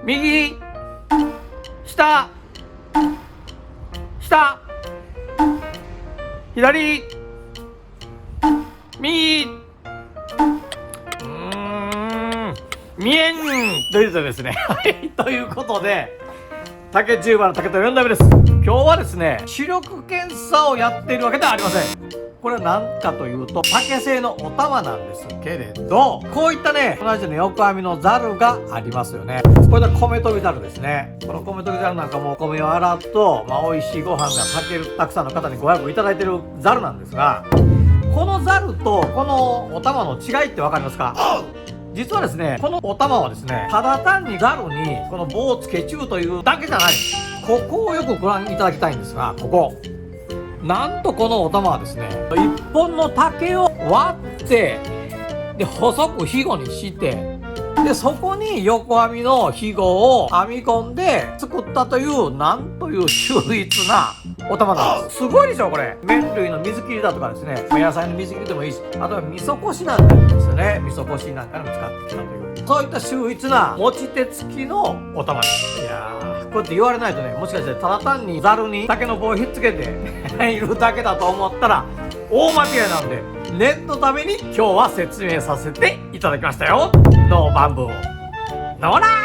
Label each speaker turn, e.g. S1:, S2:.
S1: 右下下左右見えんというとですねはいということで竹10番の竹と4代目です。今日はですね視力検査をやっているわけではありません。これは何かというと竹製のお玉なんですけれど、こういったね同じの横網のザルがありますよね。これは米研ぎザルですね。この米研ぎザルなんかもお米を洗うと、美味しいご飯が炊けるたくさんの方にご予約いただいているザルなんですが、このザルとこのお玉の違いって分かりますか？実はですね、このお玉はですね、ただ単にザルにこの棒をつけちゅうというだけじゃない。ここをよくご覧いただきたいんですが、ここ。なんとこのお玉はですね、一本の竹を割って、で、細くひごにして、で、そこに横編みのひごを編み込んで作ったという、なんという秀逸なお玉なんです。すごいでしょ、これ。麺類の水切りだとかですね、野菜の水切りでもいいし、あとは味噌こしなんかですよね。味噌こしなんかにも使ってきたという。そういった秀逸な持ち手付きのお玉です。いやー、こうやって言われないとね、もしかしてただ単にザルに竹の棒をひっつけているだけだと思ったら大間違いなんで、念のために今日は説明させていただきましたよ。ノーバンブー。ノーラー